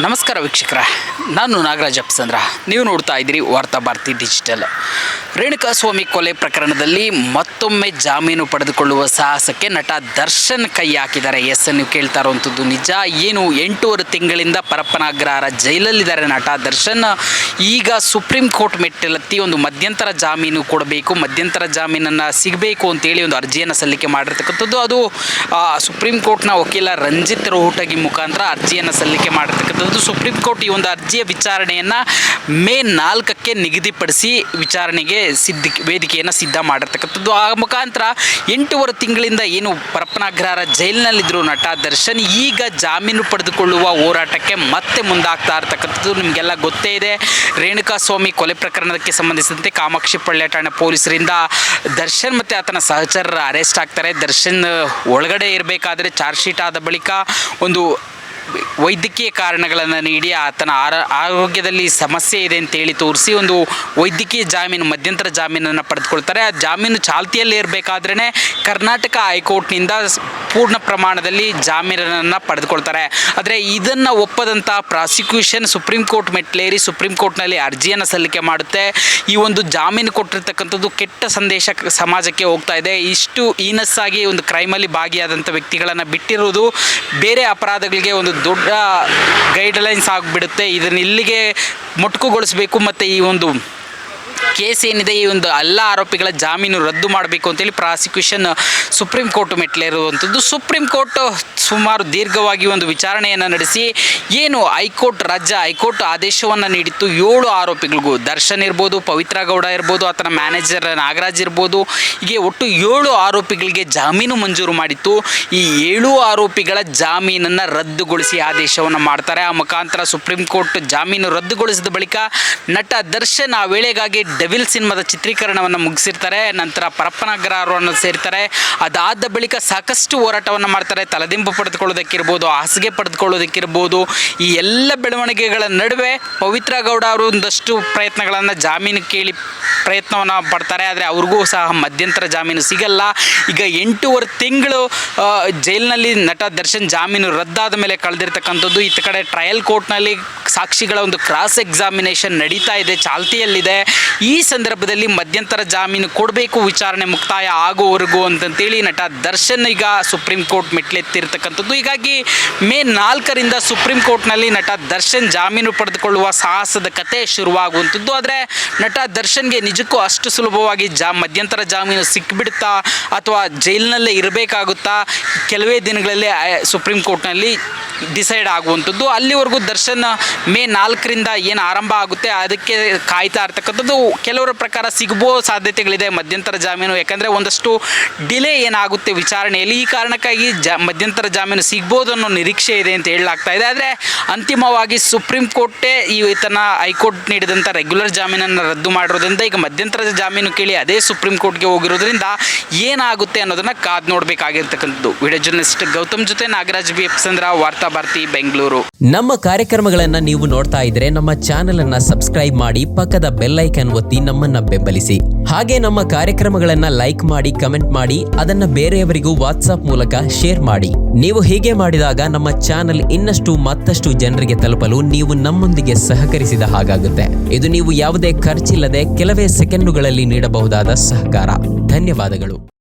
ನಮಸ್ಕಾರ ವೀಕ್ಷಕರ, ನಾನು ನಾಗರಾಜ್ ಅಪ್ಸಂದ್ರ. ನೀವು ನೋಡ್ತಾ ಇದ್ದೀರಿ ವಾರ್ತಾ ಭಾರತಿ ಡಿಜಿಟಲ್. ರೇಣುಕಾಸ್ವಾಮಿ ಕೊಲೆ ಪ್ರಕರಣದಲ್ಲಿ ಮತ್ತೊಮ್ಮೆ ಜಾಮೀನು ಪಡೆದುಕೊಳ್ಳುವ ಸಾಹಸಕ್ಕೆ ನಟ ದರ್ಶನ್ ಕೈ ಹಾಕಿದ್ದಾರೆ. ನೀವು ಕೇಳ್ತಾ ಇರುವಂಥದ್ದು ನಿಜ. ಏನು 8.5 ತಿಂಗಳಿಂದ ಪರಪ್ಪನಾಗ್ರಹಾರ ಜೈಲಲ್ಲಿದ್ದಾರೆ ನಟ ದರ್ಶನ್. ಈಗ ಸುಪ್ರೀಂ ಕೋರ್ಟ್ ಮೆಟ್ಟಿಲತ್ತಿ ಒಂದು ಮಧ್ಯಂತರ ಜಾಮೀನು ಕೊಡಬೇಕು, ಮಧ್ಯಂತರ ಜಾಮೀನನ್ನು ಸಿಗಬೇಕು ಅಂತೇಳಿ ಒಂದು ಅರ್ಜಿಯನ್ನು ಸಲ್ಲಿಕೆ ಮಾಡಿರ್ತಕ್ಕಂಥದ್ದು. ಅದು ಸುಪ್ರೀಂ ಕೋರ್ಟ್ನ ವಕೀಲ ರಂಜಿತ್ ರೋಹಟಗಿ ಮುಖಾಂತರ ಅರ್ಜಿಯನ್ನು ಸಲ್ಲಿಕೆ ಮಾಡಿರ್ತಕ್ಕಂಥದ್ದು. ಸುಪ್ರೀಂ ಕೋರ್ಟ್ ಈ ಒಂದು ಅರ್ಜಿಯ ವಿಚಾರಣೆಯನ್ನು ಮೇ 4ಕ್ಕೆ ನಿಗದಿಪಡಿಸಿ ವಿಚಾರಣೆಗೆ ವೇದಿಕೆಯನ್ನು ಸಿದ್ಧ ಮಾಡಿರ್ತಕ್ಕಂಥದ್ದು. ಆ ಮುಖಾಂತರ 8.5 ತಿಂಗಳಿಂದ ಏನು ಪರಪ್ಪನಾಗ್ರಹಾರ ಜೈಲಿನಲ್ಲಿದ್ದರು ನಟ ದರ್ಶನ್, ಈಗ ಜಾಮೀನು ಪಡೆದುಕೊಳ್ಳುವ ಹೋರಾಟಕ್ಕೆ ಮತ್ತೆ ಮುಂದಾಗ್ತಾ ಇರ್ತಕ್ಕಂಥದ್ದು. ನಿಮಗೆಲ್ಲ ಗೊತ್ತೇ ಇದೆ, ರೇಣುಕಾಸ್ವಾಮಿ ಕೊಲೆ ಪ್ರಕರಣಕ್ಕೆ ಸಂಬಂಧಿಸಿದಂತೆ ಕಾಮಾಕ್ಷಿ ಪಳ್ಳ ಠಾಣೆ ಪೊಲೀಸರಿಂದ ದರ್ಶನ್ ಮತ್ತು ಆತನ ಸಹಚರರ ಅರೆಸ್ಟ್ ಆಗ್ತಾರೆ. ದರ್ಶನ್ ಒಳಗಡೆ ಇರಬೇಕಾದ್ರೆ ಚಾರ್ಜ್ ಶೀಟ್ ಆದ ಬಳಿಕ ಒಂದು ವೈದ್ಯಕೀಯ ಕಾರಣಗಳನ್ನು ನೀಡಿ ಆತನ ಆರೋಗ್ಯದಲ್ಲಿ ಸಮಸ್ಯೆ ಇದೆ ಅಂತೇಳಿ ತೋರಿಸಿ ಒಂದು ವೈದ್ಯಕೀಯ ಜಾಮೀನು, ಮಧ್ಯಂತರ ಜಾಮೀನನ್ನು ಪಡೆದುಕೊಳ್ತಾರೆ. ಆ ಜಾಮೀನು ಚಾಲ್ತಿಯಲ್ಲಿ ಇರಬೇಕಾದ್ರೇ ಕರ್ನಾಟಕ ಹೈಕೋರ್ಟ್ನಿಂದ ಪೂರ್ಣ ಪ್ರಮಾಣದಲ್ಲಿ ಜಾಮೀನನ್ನು ಪಡೆದುಕೊಳ್ತಾರೆ. ಆದರೆ ಇದನ್ನು ಒಪ್ಪದಂಥ ಪ್ರಾಸಿಕ್ಯೂಷನ್ ಸುಪ್ರೀಂ ಕೋರ್ಟ್ ಮೆಟ್ಲೇರಿ ಸುಪ್ರೀಂ ಕೋರ್ಟ್ನಲ್ಲಿ ಅರ್ಜಿಯನ್ನು ಸಲ್ಲಿಕೆ ಮಾಡುತ್ತೆ. ಈ ಒಂದು ಜಾಮೀನು ಕೊಟ್ಟಿರ್ತಕ್ಕಂಥದ್ದು ಕೆಟ್ಟ ಸಂದೇಶ ಸಮಾಜಕ್ಕೆ ಹೋಗ್ತಾ ಇದೆ. ಇಷ್ಟು ಹೀನಸ್ಸಾಗಿ ಒಂದು ಕ್ರೈಮಲ್ಲಿ ಭಾಗಿಯಾದಂಥ ವ್ಯಕ್ತಿಗಳನ್ನು ಬಿಟ್ಟಿರುವುದು ಬೇರೆ ಅಪರಾಧಗಳಿಗೆ ಒಂದು ದೊಡ್ಡ ಗೈಡ್ಲೈನ್ಸ್ ಆಗಿಬಿಡುತ್ತೆ. ಇದನ್ನು ಇಲ್ಲಿಗೆ ಮೊಟಕುಗೊಳಿಸಬೇಕು ಮತ್ತು ಈ ಒಂದು ಕೇಸ್ ಏನಿದೆ, ಈ ಒಂದು ಎಲ್ಲ ಆರೋಪಿಗಳ ಜಾಮೀನು ರದ್ದು ಮಾಡಬೇಕು ಅಂತೇಳಿ ಪ್ರಾಸಿಕ್ಯೂಷನ್ ಸುಪ್ರೀಂ ಕೋರ್ಟ್ ಮೆಟ್ಲೇರುವಂಥದ್ದು. ಸುಪ್ರೀಂ ಕೋರ್ಟ್ ಸುಮಾರು ದೀರ್ಘವಾಗಿ ಒಂದು ವಿಚಾರಣೆಯನ್ನು ನಡೆಸಿ ಏನು ರಾಜ್ಯ ಹೈಕೋರ್ಟ್ ಆದೇಶವನ್ನು ನೀಡಿತ್ತು. 7 ಆರೋಪಿಗಳಿಗೂ, ದರ್ಶನ್ ಇರ್ಬೋದು, ಪವಿತ್ರ ಗೌಡ ಇರ್ಬೋದು, ಆತನ ಮ್ಯಾನೇಜರ್ ನಾಗರಾಜ್ ಇರ್ಬೋದು, ಹೀಗೆ ಒಟ್ಟು 7 ಆರೋಪಿಗಳಿಗೆ ಜಾಮೀನು ಮಂಜೂರು ಮಾಡಿತ್ತು. ಈ 7 ಆರೋಪಿಗಳ ಜಾಮೀನನ್ನು ರದ್ದುಗೊಳಿಸಿ ಆದೇಶವನ್ನು ಮಾಡ್ತಾರೆ. ಆ ಮುಖಾಂತರ ಸುಪ್ರೀಂ ಕೋರ್ಟ್ ಜಾಮೀನು ರದ್ದುಗೊಳಿಸಿದ ಬಳಿಕ ನಟ ದರ್ಶನ್ ಆ ವೇಳೆಗಾಗಿ ಡೆವಿಲ್ ಸಿನಿಮಾದ ಚಿತ್ರೀಕರಣವನ್ನು ಮುಗಿಸಿರ್ತಾರೆ. ನಂತರ ಪರಪ್ಪನಾಗ್ರಹಾರವನ್ನು ಸೇರ್ತಾರೆ. ಅದಾದ ಬಳಿಕ ಸಾಕಷ್ಟು ಹೋರಾಟವನ್ನು ಮಾಡ್ತಾರೆ. ತಲೆದಿಂಬು ಪಡೆದುಕೊಳ್ಳೋದಕ್ಕಿರ್ಬೋದು, ಹಾಸಿಗೆ ಪಡೆದುಕೊಳ್ಳೋದಕ್ಕಿರ್ಬೋದು, ಈ ಎಲ್ಲ ಬೆಳವಣಿಗೆಗಳ ನಡುವೆ ಪವಿತ್ರ ಗೌಡ ಅವರು ಒಂದಷ್ಟು ಪ್ರಯತ್ನಗಳನ್ನು ಜಾಮೀನು ಕೇಳಿ ಪ್ರಯತ್ನವನ್ನು ಪಡ್ತಾರೆ. ಆದರೆ ಅವ್ರಿಗೂ ಸಹ ಮಧ್ಯಂತರ ಜಾಮೀನು ಸಿಗಲ್ಲ. ಈಗ 8.5 ತಿಂಗಳು ಜೈಲಿನಲ್ಲಿ ನಟ ದರ್ಶನ್ ಜಾಮೀನು ರದ್ದಾದ ಮೇಲೆ ಕಳೆದಿರ್ತಕ್ಕಂಥದ್ದು. ಇತ್ತ ಕಡೆ ಟ್ರಯಲ್ ಕೋರ್ಟ್ನಲ್ಲಿ ಸಾಕ್ಷಿಗಳ ಒಂದು ಕ್ರಾಸ್ ಎಕ್ಸಾಮಿನೇಷನ್ ನಡೀತಾ ಇದೆ, ಚಾಲ್ತಿಯಲ್ಲಿದೆ. ಈ ಸಂದರ್ಭದಲ್ಲಿ ಮಧ್ಯಂತರ ಜಾಮೀನು ಕೊಡಬೇಕು, ವಿಚಾರಣೆ ಮುಕ್ತಾಯ ಆಗುವವರೆಗೂ ಅಂತಂತೇಳಿ ನಟ ದರ್ಶನ್ ಈಗ ಸುಪ್ರೀಂ ಕೋರ್ಟ್ ಮೆಟ್ಲೆತ್ತಿರ್ತಕ್ಕಂಥದ್ದು. ಹೀಗಾಗಿ ಮೇ 4ರಿಂದ ಸುಪ್ರೀಂ ಕೋರ್ಟ್ನಲ್ಲಿ ನಟ ದರ್ಶನ್ ಜಾಮೀನು ಪಡೆದುಕೊಳ್ಳುವ ಸಾಹಸದ ಕತೆ ಶುರುವಾಗುವಂಥದ್ದು. ಆದರೆ ನಟ ದರ್ಶನ್ಗೆ ನಿಜಕ್ಕೂ ಅಷ್ಟು ಸುಲಭವಾಗಿ ಮಧ್ಯಂತರ ಜಾಮೀನು ಸಿಕ್ಕಿಬಿಡುತ್ತಾ ಅಥವಾ ಜೈಲಿನಲ್ಲೇ ಇರಬೇಕಾಗುತ್ತಾ, ಕೆಲವೇ ದಿನಗಳಲ್ಲೇ ಸುಪ್ರೀಂ ಕೋರ್ಟ್ನಲ್ಲಿ ಡಿಸೈಡ್ ಆಗುವಂಥದ್ದು. ಅಲ್ಲಿವರೆಗೂ ದರ್ಶನ್ ಮೇ 4ರಿಂದ ಏನು ಆರಂಭ ಆಗುತ್ತೆ ಅದಕ್ಕೆ ಕಾಯ್ತಾ ಇರ್ತಕ್ಕಂಥದ್ದು. ಕೆಲವರ ಪ್ರಕಾರ ಸಿಗಬೋ ಸಾಧ್ಯತೆಗಳಿದೆ ಮಧ್ಯಂತರ ಜಾಮೀನು, ಯಾಕಂದರೆ ಒಂದಷ್ಟು ಡಿಲೇ ಏನಾಗುತ್ತೆ ವಿಚಾರಣೆಯಲ್ಲಿ. ಈ ಕಾರಣಕ್ಕಾಗಿ ಮಧ್ಯಂತರ ಜಾಮೀನು ಸಿಗ್ಬೋದು ಅನ್ನೋ ನಿರೀಕ್ಷೆ ಇದೆ ಅಂತ ಹೇಳಲಾಗ್ತಾ ಇದೆ. ಆದರೆ ಅಂತಿಮವಾಗಿ ಸುಪ್ರೀಂ ಕೋರ್ಟೇ ಈತನ ಹೈಕೋರ್ಟ್ ನೀಡಿದಂಥ ರೆಗ್ಯುಲರ್ ಜಾಮೀನನ್ನು ರದ್ದು ಮಾಡಿರೋದ್ರಿಂದ ಈಗ ಮಧ್ಯಂತರ ಜಾಮೀನು ಕೇಳಿ ಅದೇ ಸುಪ್ರೀಂ ಕೋರ್ಟ್ಗೆ ಹೋಗಿರೋದ್ರಿಂದ ಏನಾಗುತ್ತೆ ಅನ್ನೋದನ್ನು ಕಾದು ನೋಡಬೇಕಾಗಿರ್ತಕ್ಕಂಥದ್ದು. ವಿಡಿಯೋ ಜರ್ನಲಿಸ್ಟ್ ಗೌತಮ್ ಜೊತೆ ನಾಗರಾಜ್ ಬಿ ಅಪ್ಸಂದ್ರ, ವಾರ್ತಾ ಭಾರತಿ, ಬೆಂಗಳೂರು. ನಮ್ಮ ಕಾರ್ಯಕ್ರಮಗಳನ್ನು ನೀವು ನೋಡ್ತಾ ಇದ್ರೆ ನಮ್ಮ ಚಾನೆಲ್ ಅನ್ನ ಸಬ್ಸ್ಕ್ರೈಬ್ ಮಾಡಿ, ಪಕ್ಕದ ಬೆಲ್ ಐಕಾನ್ ಒತ್ತಿ ನಮ್ಮನ್ನ ಬೆಂಬಲಿಸಿ. ಹಾಗೆ ನಮ್ಮ ಕಾರ್ಯಕ್ರಮಗಳನ್ನ ಲೈಕ್ ಮಾಡಿ, ಕಮೆಂಟ್ ಮಾಡಿ, ಅದನ್ನ ಬೇರೆಯವರಿಗೂ ವಾಟ್ಸ್ಆಪ್ ಮೂಲಕ ಶೇರ್ ಮಾಡಿ. ನೀವು ಹೀಗೆ ಮಾಡಿದಾಗ ನಮ್ಮ ಚಾನೆಲ್ ಇನ್ನಷ್ಟು ಮತ್ತಷ್ಟು ಜನರಿಗೆ ತಲುಪಲು ನೀವು ನಮ್ಮೊಂದಿಗೆ ಸಹಕರಿಸಿದ ಹಾಗಾಗುತ್ತೆ. ಇದು ನೀವು ಯಾವುದೇ ಖರ್ಚಿಲ್ಲದೆ ಕೆಲವೇ ಸೆಕೆಂಡುಗಳಲ್ಲಿ ನೀಡಬಹುದಾದ ಸಹಕಾರ. ಧನ್ಯವಾದಗಳು.